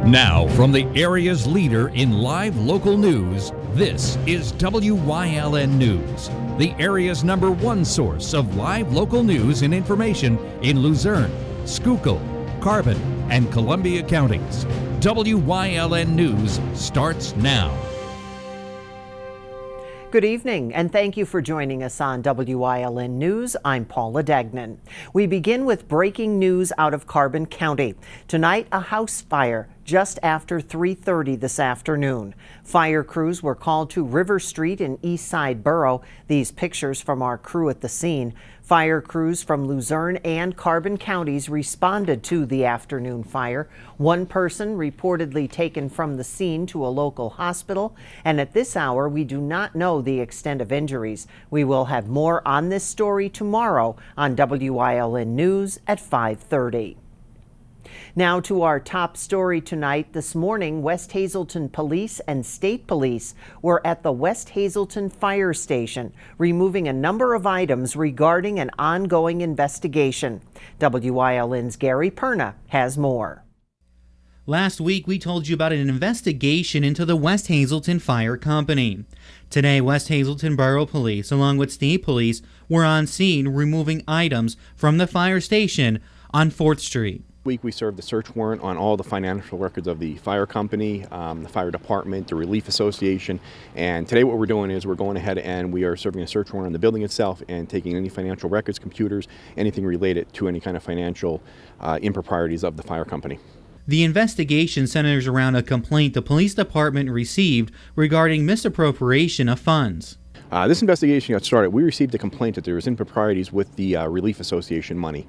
Now, from the area's leader in live local news, this is WYLN News, the area's #1 source of live local news and information in Luzerne, Schuylkill, Carbon, and Columbia counties. WYLN News starts now. Good evening, and thank you for joining us on WYLN News. I'm Paula Dagnan. We begin with breaking news out of Carbon County. Tonight, a house fire just after 3:30 this afternoon. Fire crews were called to River Street in Eastside Borough. These pictures from our crew at the scene. Fire crews from Luzerne and Carbon counties responded to the afternoon fire. One person reportedly taken from the scene to a local hospital, and at this hour we do not know the extent of injuries. We will have more on this story tomorrow on WYLN News at 5:30. Now to our top story tonight. This morning, West Hazelton Police and State Police were at the West Hazelton Fire Station, removing a number of items regarding an ongoing investigation. WYLN's Gary Perna has more. Last week, we told you about an investigation into the West Hazelton Fire Company. Today, West Hazelton Borough Police, along with State Police, were on scene removing items from the fire station on 4th Street. Week we served the search warrant on all the financial records of the fire company, the fire department, the relief association, and today what we're doing is we're going ahead and we are serving a search warrant on the building itself and taking any financial records, computers, anything related to any kind of financial improprieties of the fire company. The investigation centers around a complaint the police department received regarding misappropriation of funds. This investigation got started. We received a complaint that there was improprieties with the relief association money.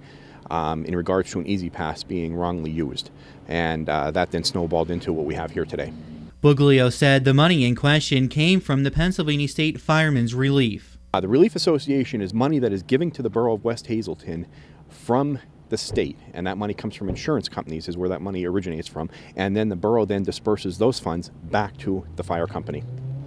In regards to an easy pass being wrongly used. And that then snowballed into what we have here today. Buglio said the money in question came from the Pennsylvania State Firemen's Relief. The Relief Association is money that is given to the Borough of West Hazelton from the state, and that money comes from insurance companies is where that money originates from, and then the borough then disperses those funds back to the fire company.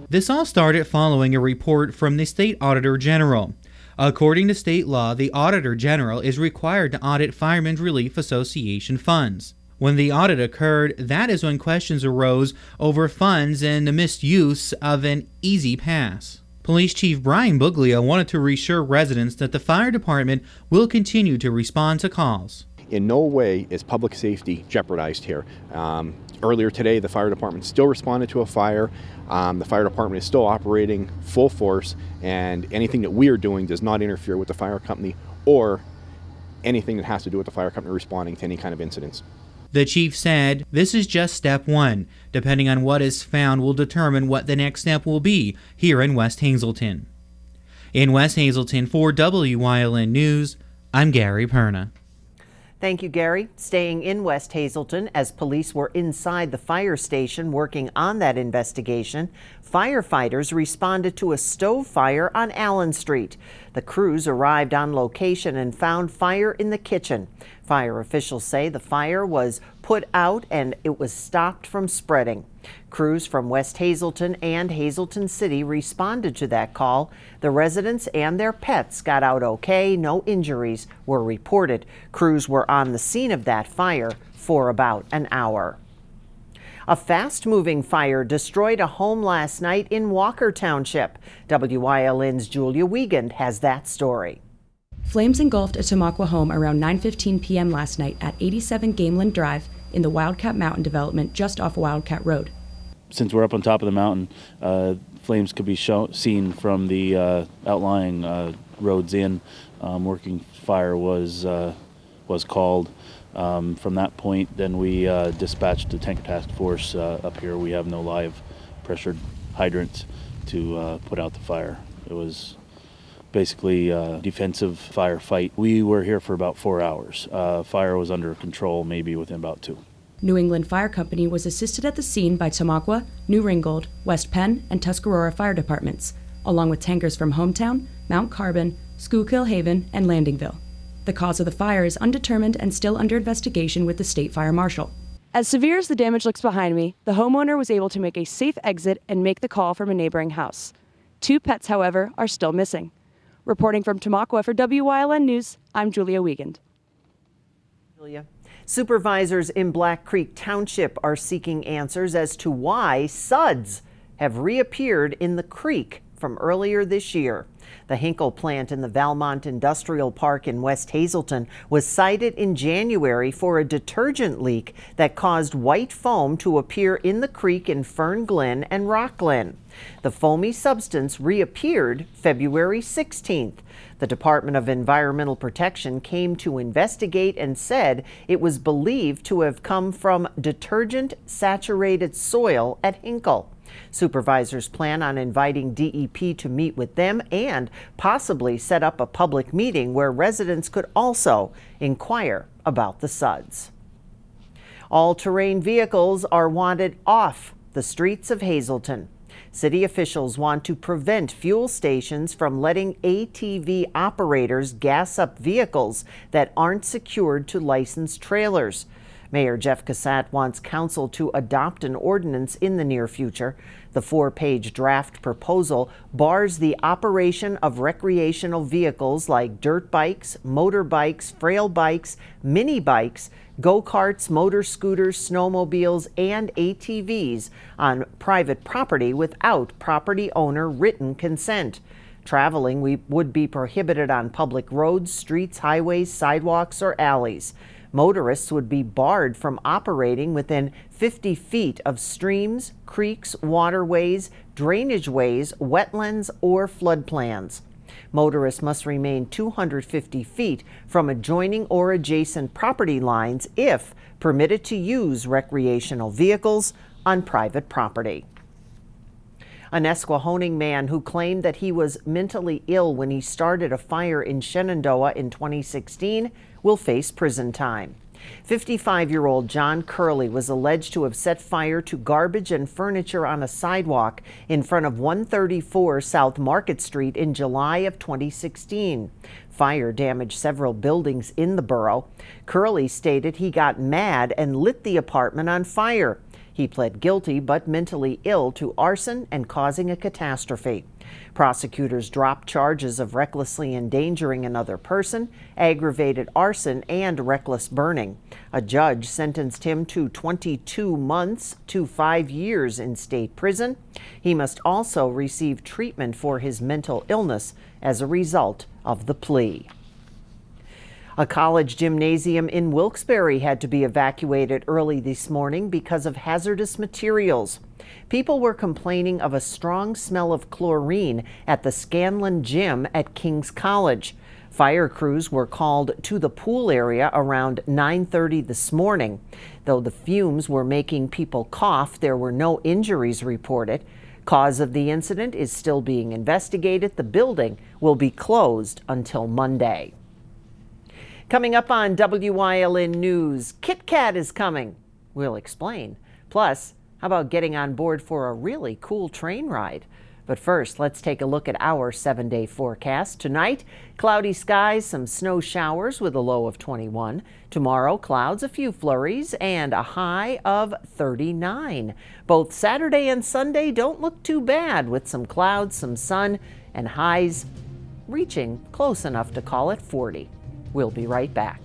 This all started following a report from the State Auditor General. According to state law, the Auditor General is required to audit Firemen's Relief Association funds. When the audit occurred, that is when questions arose over funds and the misuse of an easy pass. Police Chief Brian Buglio wanted to reassure residents that the fire department will continue to respond to calls. In no way is public safety jeopardized here. Earlier today, the fire department still responded to a fire. The fire department is still operating full force, and anything that we are doing does not interfere with the fire company or anything that has to do with the fire company responding to any kind of incidents. The chief said, "This is just step one. Depending on what is found will determine what the next step will be here in West Hazelton." In West Hazelton, for WYLN News, I'm Gary Perna. Thank you, Gary. Staying in West Hazelton, as police were inside the fire station working on that investigation, firefighters responded to a stove fire on Allen Street. The crews arrived on location and found fire in the kitchen. Fire officials say the fire was put out and it was stopped from spreading. Crews from West Hazelton and Hazelton City responded to that call. The residents and their pets got out okay. No injuries were reported. Crews were on the scene of that fire for about an hour. A fast-moving fire destroyed a home last night in Walker Township. WYLN's Julia Wiegand has that story. Flames engulfed a Tamaqua home around 9:15 p.m. last night at 87 Gameland Drive in the Wildcat Mountain development just off Wildcat Road. Since we're up on top of the mountain, flames could be seen from the outlying roads in. Working fire was called. From that point, then we dispatched the tanker task force up here. We have no live pressured hydrants to put out the fire. It was basically a defensive firefight. We were here for about 4 hours. Fire was under control maybe within about 2. New England Fire Company was assisted at the scene by Tamaqua, New Ringgold, West Penn, and Tuscarora fire departments, along with tankers from Hometown, Mount Carbon, Schuylkill Haven, and Landingville. The cause of the fire is undetermined and still under investigation with the state fire marshal. As severe as the damage looks behind me, the homeowner was able to make a safe exit and make the call from a neighboring house. 2 pets, however, are still missing. Reporting from Tamaqua for WYLN News, I'm Julia Wiegand. Julia. Supervisors in Black Creek Township are seeking answers as to why suds have reappeared in the creek from earlier this year. The Hinkle plant in the Valmont Industrial Park in West Hazelton was cited in January for a detergent leak that caused white foam to appear in the creek in Fern Glen and Rock Glen. The foamy substance reappeared February 16th. The Department of Environmental Protection came to investigate and said it was believed to have come from detergent-saturated soil at Hinkle. Supervisors plan on inviting DEP to meet with them and possibly set up a public meeting where residents could also inquire about the suds. All-terrain vehicles are wanted off the streets of Hazelton. City officials want to prevent fuel stations from letting ATV operators gas up vehicles that aren't secured to licensed trailers. Mayor Jeff Cassatt wants council to adopt an ordinance in the near future. The 4-page draft proposal bars the operation of recreational vehicles like dirt bikes, motorbikes, frail bikes, mini bikes, go-karts, motor scooters, snowmobiles, and ATVs on private property without property owner written consent. Traveling would be prohibited on public roads, streets, highways, sidewalks, or alleys. Motorists would be barred from operating within 50 feet of streams, creeks, waterways, drainage ways, wetlands, or floodplains. Motorists must remain 250 feet from adjoining or adjacent property lines if permitted to use recreational vehicles on private property. A Nesquehoning man who claimed that he was mentally ill when he started a fire in Shenandoah in 2016 will face prison time. 55-year-old John Curley was alleged to have set fire to garbage and furniture on a sidewalk in front of 134 South Market Street in July of 2016. Fire damaged several buildings in the borough. Curley stated he got mad and lit the apartment on fire. He pled guilty but mentally ill to arson and causing a catastrophe. Prosecutors dropped charges of recklessly endangering another person, aggravated arson, and reckless burning. A judge sentenced him to 22 months to 5 years in state prison. He must also receive treatment for his mental illness as a result of the plea. A college gymnasium in Wilkes-Barre had to be evacuated early this morning because of hazardous materials. People were complaining of a strong smell of chlorine at the Scanlon Gym at King's College. Fire crews were called to the pool area around 9:30 this morning. Though the fumes were making people cough, there were no injuries reported. Cause of the incident is still being investigated. The building will be closed until Monday. Coming up on WYLN News, Kit Kat is coming. We'll explain. Plus, how about getting on board for a really cool train ride? But first, let's take a look at our 7-day forecast. Tonight, cloudy skies, some snow showers with a low of 21. Tomorrow, clouds, a few flurries, and a high of 39. Both Saturday and Sunday don't look too bad with some clouds, some sun, and highs reaching close enough to call it 40. We'll be right back.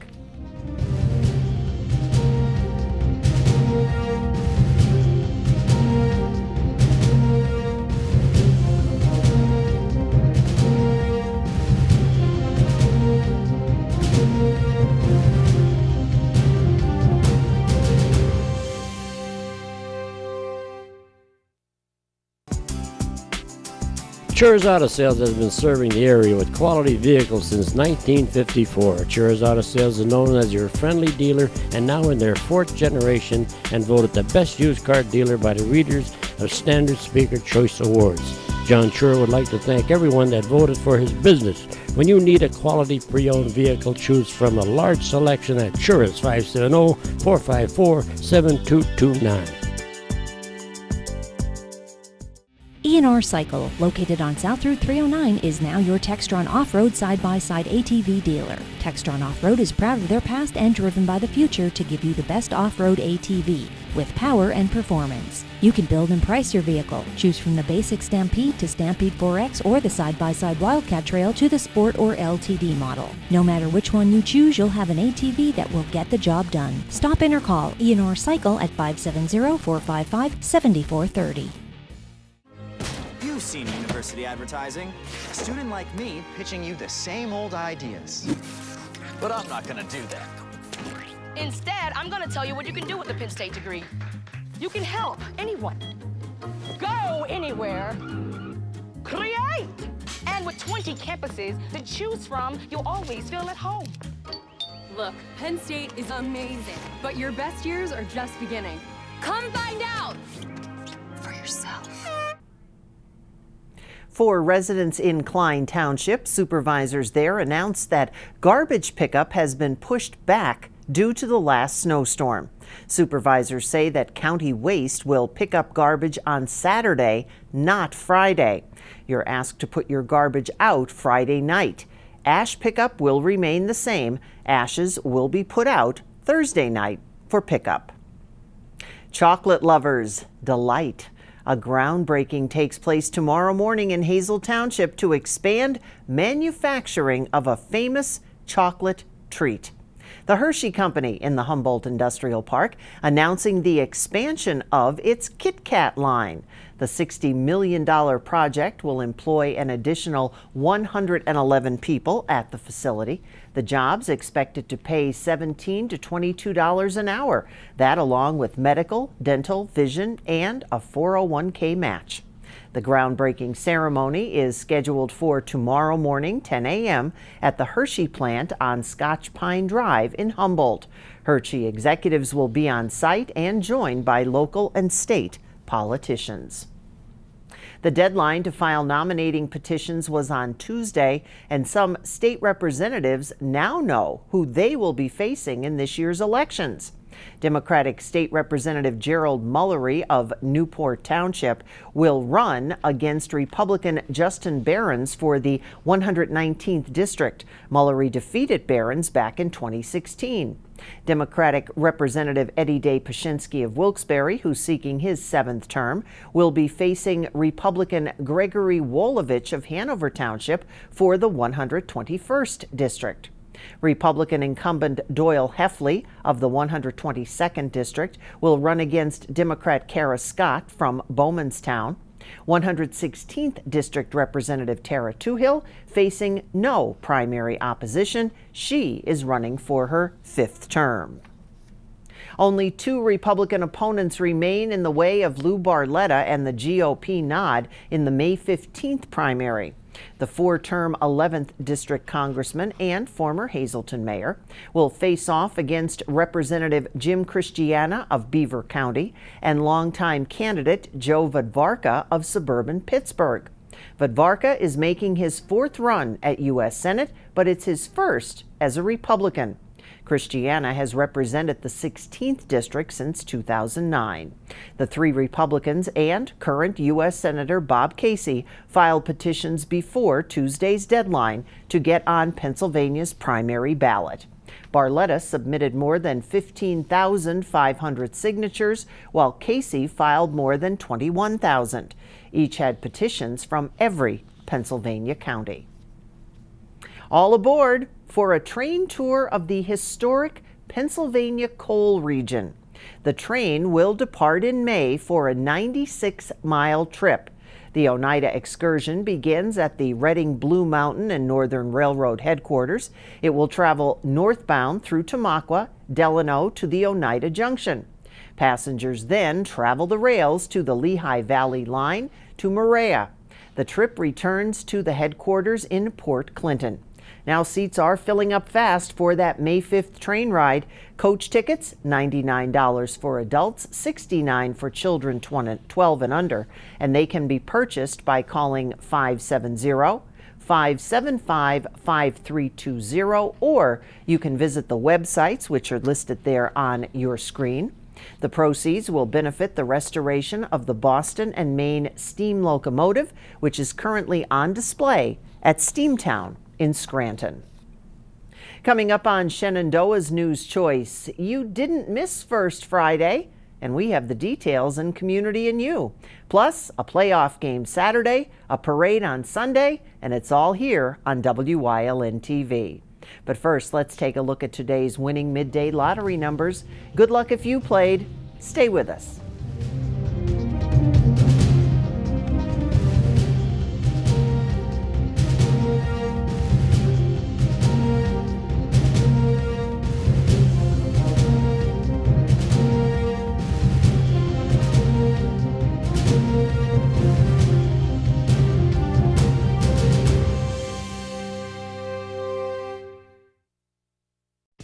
Chur's Auto Sales has been serving the area with quality vehicles since 1954. Chur's Auto Sales is known as your friendly dealer and now in their 4th generation and voted the best used car dealer by the readers of Standard Speaker Choice Awards. John Chur would like to thank everyone that voted for his business. When you need a quality pre-owned vehicle, choose from a large selection at Chur's 570-454-7229. ENR Cycle, located on South Route 309, is now your Textron Off-Road side-by-side ATV dealer. Textron Off-Road is proud of their past and driven by the future to give you the best off-road ATV with power and performance. You can build and price your vehicle. Choose from the basic Stampede to Stampede 4X or the side-by-side Wildcat Trail to the Sport or LTD model. No matter which one you choose, you'll have an ATV that will get the job done. Stop in or call ENR Cycle at 570-455-7430. You've seen university advertising. A student like me pitching you the same old ideas. But I'm not gonna do that. Instead, I'm gonna tell you what you can do with a Penn State degree. You can help anyone. Go anywhere. Create! And with 20 campuses to choose from, you'll always feel at home. Look, Penn State is amazing, but your best years are just beginning. Come find out for yourself. For residents in Klein Township, supervisors there announced that garbage pickup has been pushed back due to the last snowstorm. Supervisors say that county waste will pick up garbage on Saturday, not Friday. You're asked to put your garbage out Friday night. Ash pickup will remain the same. Ashes will be put out Thursday night for pickup. Chocolate lovers, delight. A groundbreaking takes place tomorrow morning in Hazel Township to expand manufacturing of a famous chocolate treat. The Hershey Company in the Humboldt Industrial Park announcing the expansion of its Kit Kat line. The $60 million project will employ an additional 111 people at the facility. The jobs expected to pay $17 to $22 an hour. That along with medical, dental, vision, and a 401k match. The groundbreaking ceremony is scheduled for tomorrow morning, 10 a.m. at the Hershey plant on Scotch Pine Drive in Humboldt. Hershey executives will be on site and joined by local and state politicians. The deadline to file nominating petitions was on Tuesday, and some state representatives now know who they will be facing in this year's elections. Democratic State Representative Gerald Mullery of Newport Township will run against Republican Justin Behrens for the 119th District. Mullery defeated Behrens back in 2016. Democratic Representative Eddie Day Pashinsky of Wilkes-Barre, who's seeking his 7th term, will be facing Republican Gregory Wolovich of Hanover Township for the 121st District. Republican incumbent Doyle Heffley of the 122nd District will run against Democrat Kara Scott from Bowmanstown. 116th District Representative Tara Toohill facing no primary opposition. She is running for her 5th term. Only 2 Republican opponents remain in the way of Lou Barletta and the GOP nod in the May 15th primary. The 4-term 11th District Congressman and former Hazleton Mayor will face off against Representative Jim Christiana of Beaver County and longtime candidate Joe Vadvarka of suburban Pittsburgh. Vadvarka is making his 4th run at U.S. Senate, but it's his first as a Republican. Christiana has represented the 16th District since 2009. The 3 Republicans and current U.S. Senator Bob Casey filed petitions before Tuesday's deadline to get on Pennsylvania's primary ballot. Barletta submitted more than 15,500 signatures, while Casey filed more than 21,000. Each had petitions from every Pennsylvania county. All aboard for a train tour of the historic Pennsylvania coal region. The train will depart in May for a 96-mile trip. The Oneida excursion begins at the Reading Blue Mountain and Northern Railroad headquarters. It will travel northbound through Tamaqua, Delano to the Oneida Junction. Passengers then travel the rails to the Lehigh Valley line to Maria. The trip returns to the headquarters in Port Clinton. Now seats are filling up fast for that May 5th train ride. Coach tickets, $99 for adults, $69 for children 12 and under, and they can be purchased by calling 570-575-5320, or you can visit the websites which are listed there on your screen. The proceeds will benefit the restoration of the Boston and Maine steam locomotive, which is currently on display at Steamtown in Scranton. Coming up on Shenandoah's News Choice, you didn't miss First Friday, and we have the details in Community and You. Plus, a playoff game Saturday, a parade on Sunday, and it's all here on WYLN TV. But first, let's take a look at today's winning midday lottery numbers. Good luck if you played. Stay with us.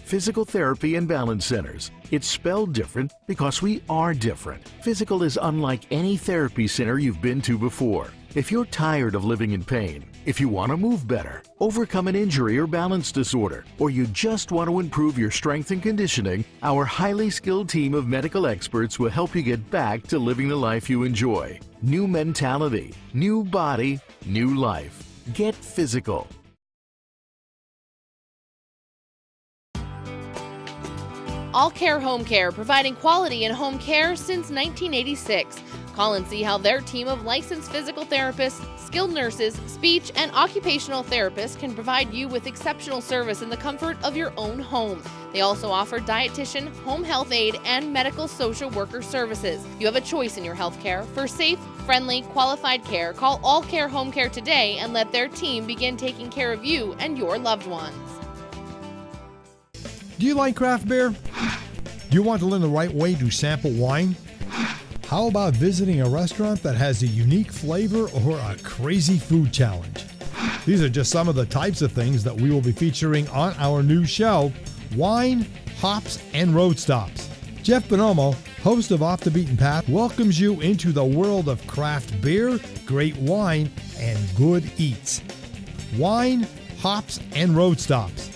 Physical Therapy and Balance Centers. It's spelled different because we are different. Physical is unlike any therapy center you've been to before. If you're tired of living in pain, if you want to move better, overcome an injury or balance disorder, or you just want to improve your strength and conditioning, our highly skilled team of medical experts will help you get back to living the life you enjoy. New mentality, new body, new life. Get physical. All Care Home Care, providing quality in home care since 1986. Call and see how their team of licensed physical therapists, skilled nurses, speech, and occupational therapists can provide you with exceptional service in the comfort of your own home. They also offer dietitian, home health aide, and medical social worker services. You have a choice in your health care. For safe, friendly, qualified care, call All Care Home Care today and let their team begin taking care of you and your loved ones. Do you like craft beer? Do you want to learn the right way to sample wine? How about visiting a restaurant that has a unique flavor or a crazy food challenge? These are just some of the types of things that we will be featuring on our new show, Wine, Hops, and Road Stops. Jeff Bonomo, host of Off the Beaten Path, welcomes you into the world of craft beer, great wine, and good eats. Wine, Hops, and Road Stops.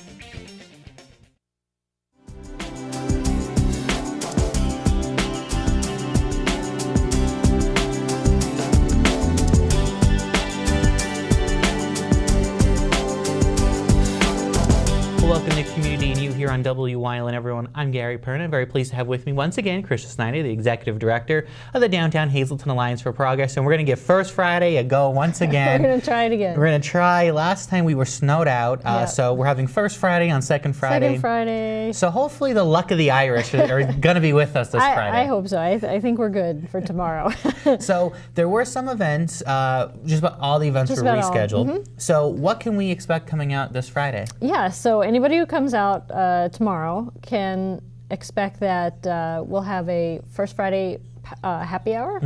Welcome to Community and You here on WYLN, everyone. I'm Gary Perna. Very pleased to have with me once again Krista Snyder, the Executive Director of the Downtown Hazleton Alliance for Progress. And we're going to give First Friday a go once again. We're going to try it again. We're going to try. Last time we were snowed out, so we're having First Friday on Second Friday. Second Friday. So hopefully the luck of the Irish are going to be with us this Friday. I hope so. I think we're good for tomorrow. So there were some events, just about all the events were rescheduled. So what can we expect coming out this Friday? Yeah, so anybody who comes out tomorrow can expect that we'll have a First Friday happy hour.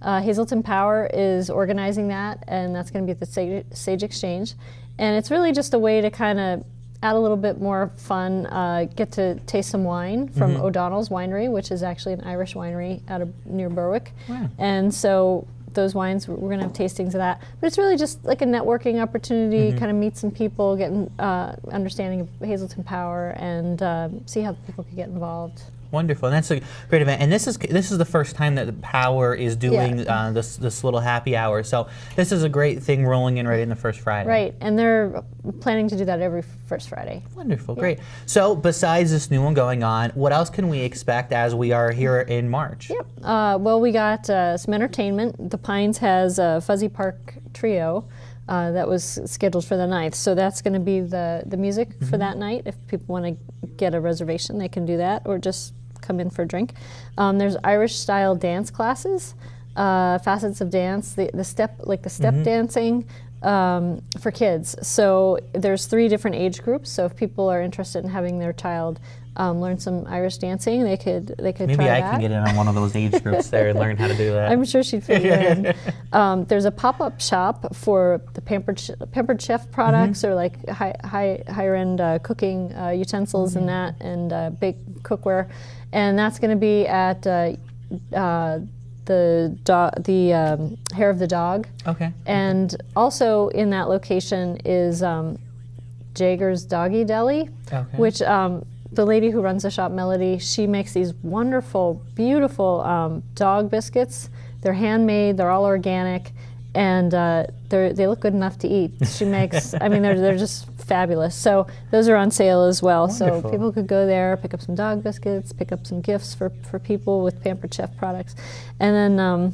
Hazleton Power is organizing that, and that's going to be at the Sage Exchange. And it's really just a way to kind of add a little bit more fun, get to taste some wine from O'Donnell's Winery, which is actually an Irish winery out of near Berwick. Wow. And so those wines, we're going to have tastings of that. But it's really just like a networking opportunity, kind of meet some people, get an understanding of Hazleton Power, and see how people can get involved. Wonderful, and that's a great event. And this is the first time that the Power is doing this little happy hour. So this is a great thing rolling in right in the First Friday. Right, and they're planning to do that every First Friday. Wonderful, great. So besides this new one going on, what else can we expect as we are here in March? Yep. Well, we got some entertainment. The Pines has a Fuzzy Park Trio. That was scheduled for the 9th. So that's going to be the music for that night. If people want to get a reservation, they can do that, or just come in for a drink. There's Irish-style dance classes, facets of dance, the step dancing for kids. So there's 3 different age groups. So if people are interested in having their child learn some Irish dancing, they could try that. Maybe I can get in on one of those age groups there and learn how to do that. I'm sure she'd fit you in. There's a pop-up shop for the Pampered Chef products, or like higher end cooking utensils and that, and big cookware, and that's going to be at the Hair of the Dog. Okay. And also in that location is Jager's Doggy Deli, which the lady who runs the shop, Melody, she makes these wonderful, beautiful dog biscuits. They're handmade, they're all organic, and they look good enough to eat. She makes, I mean, they're just fabulous. So those are on sale as well. Wonderful. So people could go there, pick up some dog biscuits, pick up some gifts for people with Pampered Chef products. And then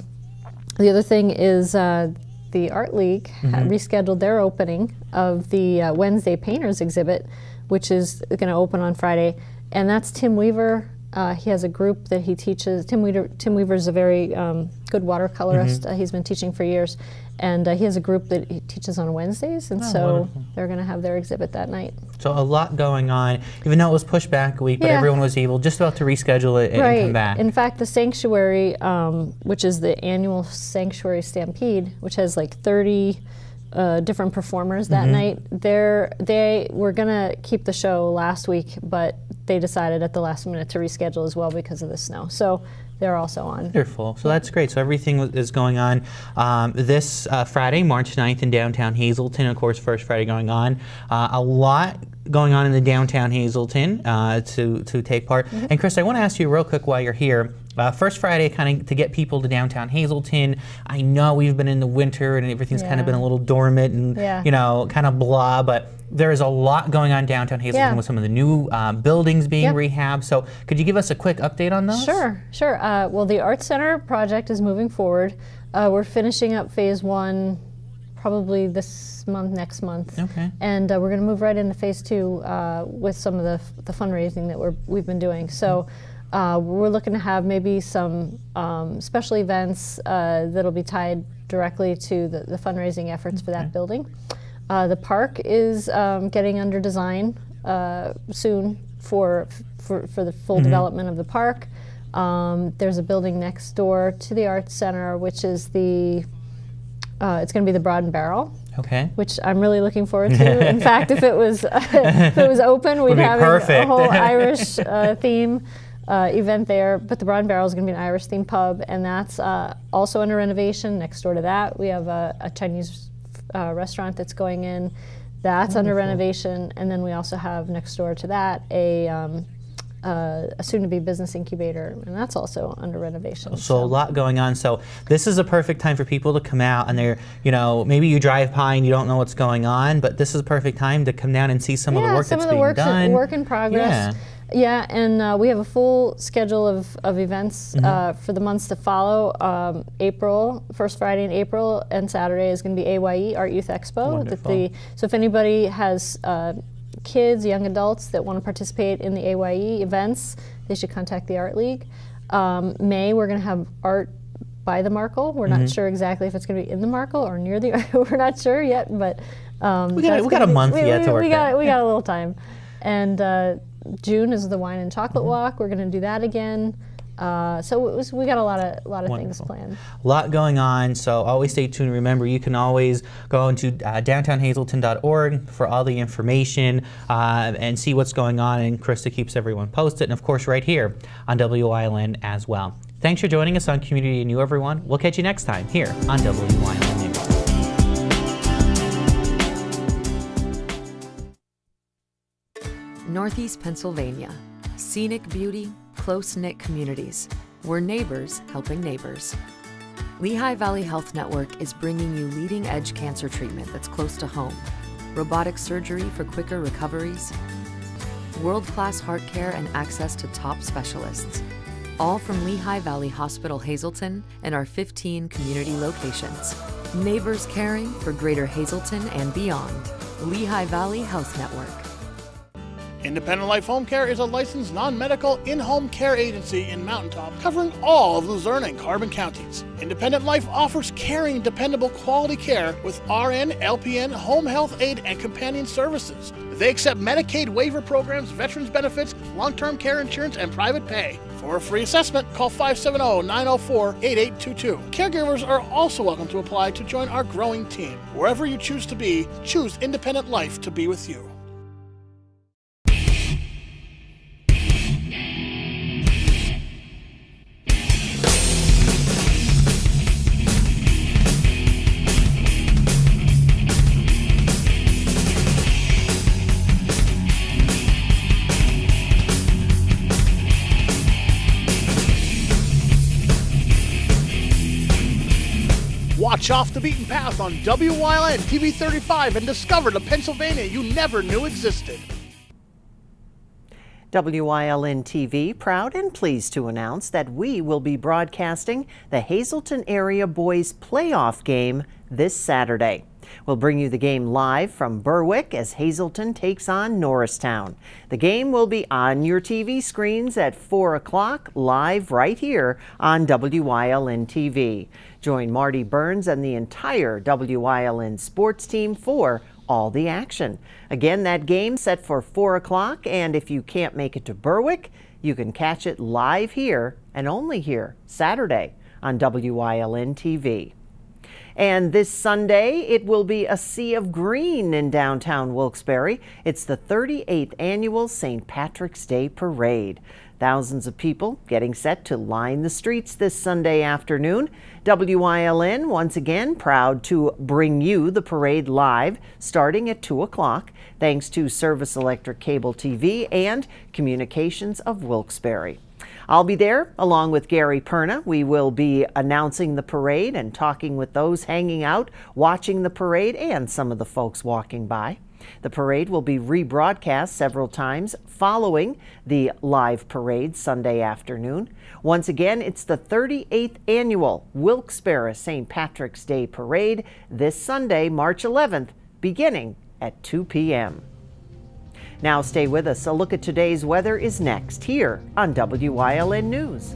the other thing is the Art League rescheduled their opening of the Wednesday Painters exhibit, which is going to open on Friday. And that's Tim Weaver. He has a group that he teaches. Tim Weaver is a very good watercolorist. He's been teaching for years. And he has a group that he teaches on Wednesdays, and so wonderful. they're going to have their exhibit that night. So a lot going on, even though it was pushed back a week, but everyone was able just about to reschedule it and come back. In fact, the Sanctuary, which is the annual Sanctuary Stampede, which has like 30 different performers that night, they were going to keep the show last week, but they decided at the last minute to reschedule as well because of the snow. So they're also on. Wonderful. So that's great. So everything is going on this Friday, March 9th in downtown Hazleton. Of course, first Friday going on. A lot going on in the downtown Hazleton to take part. And Chris, I want to ask you real quick while you're here. First Friday, kind of to get people to downtown Hazleton. I know we've been in the winter and everything's kind of been a little dormant and you know, kind of blah, but there is a lot going on downtown Hazleton with some of the new buildings being rehabbed. So could you give us a quick update on those? Sure. Well, the Art Center project is moving forward. We're finishing up phase 1 probably this month, next month. Okay. And we're going to move right into phase 2 with some of the fundraising that we've been doing. So we're looking to have maybe some special events that'll be tied directly to the fundraising efforts for that building. The park is getting under design soon for the full development of the park. There's a building next door to the Arts Center, which is it's going to be the Broad and Barrel. Okay. Which I'm really looking forward to. In fact, if it was open, we'd have a whole Irish theme event there. But the Broad and Barrel is going to be an Irish themed pub, and that's also under renovation. Next door to that, we have a Chinese restaurant that's going in. That's under renovation, and then we also have next door to that a soon-to-be business incubator, and that's also under renovation. So a lot going on. So this is a perfect time for people to come out, and they're, you know, maybe you drive by and you don't know what's going on, but this is a perfect time to come down and see some of the work that's being done. Work in progress. Yeah, and we have a full schedule of events for the months to follow. April, first Friday in April and Saturday is going to be AYE, Art Youth Expo. So if anybody has kids, young adults that want to participate in the AYE events, they should contact the Art League. May, we're going to have art by the Markle. We're not sure exactly if it's going to be in the Markle or near the we're not sure yet, but we got a month yet to work. We got a little time. And June is the Wine and Chocolate Walk. We're going to do that again. So we got a lot of things planned. A lot going on, so always stay tuned. Remember, you can always go into downtownhazleton.org for all the information and see what's going on, and Krista keeps everyone posted, and of course right here on Wyln as well. Thanks for joining us on Community and You, everyone. We'll catch you next time here on Wyln News. Northeast Pennsylvania. Scenic beauty, close-knit communities. We're neighbors helping neighbors. Lehigh Valley Health Network is bringing you leading-edge cancer treatment that's close to home, robotic surgery for quicker recoveries, world-class heart care and access to top specialists. All from Lehigh Valley Hospital Hazleton and our 15 community locations. Neighbors caring for Greater Hazleton and beyond. Lehigh Valley Health Network. Independent Life Home Care is a licensed non-medical in-home care agency in Mountaintop, covering all of Luzerne and Carbon counties. Independent Life offers caring, dependable, quality care with RN, LPN, home health aid, and companion services. They accept Medicaid waiver programs, veterans benefits, long-term care insurance, and private pay. For a free assessment, call 570-904-8822. Caregivers are also welcome to apply to join our growing team. Wherever you choose to be, choose Independent Life to be with you. Watch Off the Beaten Path on WYLN TV 35 and discover the Pennsylvania you never knew existed. WYLN TV proud and pleased to announce that we will be broadcasting the Hazleton Area Boys Playoff game this Saturday. We'll bring you the game live from Berwick as Hazleton takes on Norristown. The game will be on your TV screens at 4 o'clock live right here on WYLN TV. Join Marty Burns and the entire WYLN sports team for all the action. Again, that game set for 4 o'clock, and if you can't make it to Berwick, you can catch it live here and only here Saturday on WYLN TV. And this Sunday, it will be a sea of green in downtown Wilkes-Barre. It's the 38th annual St. Patrick's Day Parade. Thousands of people getting set to line the streets this Sunday afternoon. WYLN, once again, proud to bring you the parade live starting at 2 o'clock, thanks to Service Electric Cable TV and Communications of Wilkes-Barre. I'll be there along with Gary Perna. We will be announcing the parade and talking with those hanging out, watching the parade, and some of the folks walking by. The parade will be rebroadcast several times following the live parade Sunday afternoon. Once again, it's the 38th annual Wilkes-Barre St. Patrick's Day Parade this Sunday, March 11th, beginning at 2 p.m. Now stay with us. A look at today's weather is next here on WYLN News.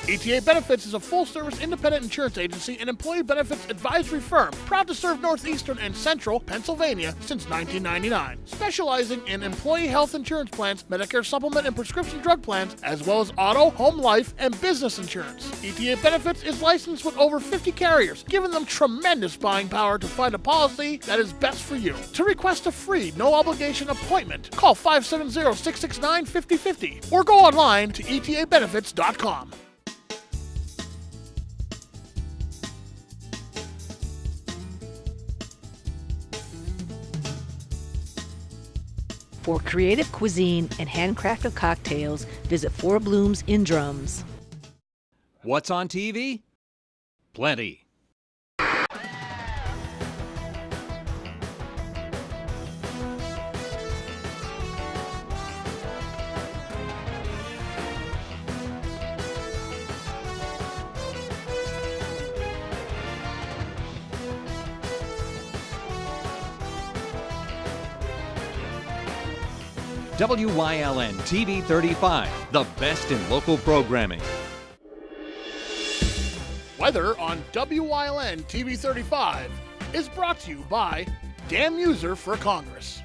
ETA Benefits is a full-service independent insurance agency and employee benefits advisory firm proud to serve northeastern and central Pennsylvania since 1999, specializing in employee health insurance plans, Medicare supplement and prescription drug plans, as well as auto, home life, and business insurance. ETA Benefits is licensed with over 50 carriers, giving them tremendous buying power to find a policy that is best for you. To request a free, no-obligation appointment, call 570-669-5050 or go online to etabenefits.com. For creative cuisine and handcrafted cocktails, visit Four Blooms in Drums. What's on TV? Plenty. WYLN TV 35, the best in local programming. Weather on WYLN TV 35 is brought to you by Damn User for Congress.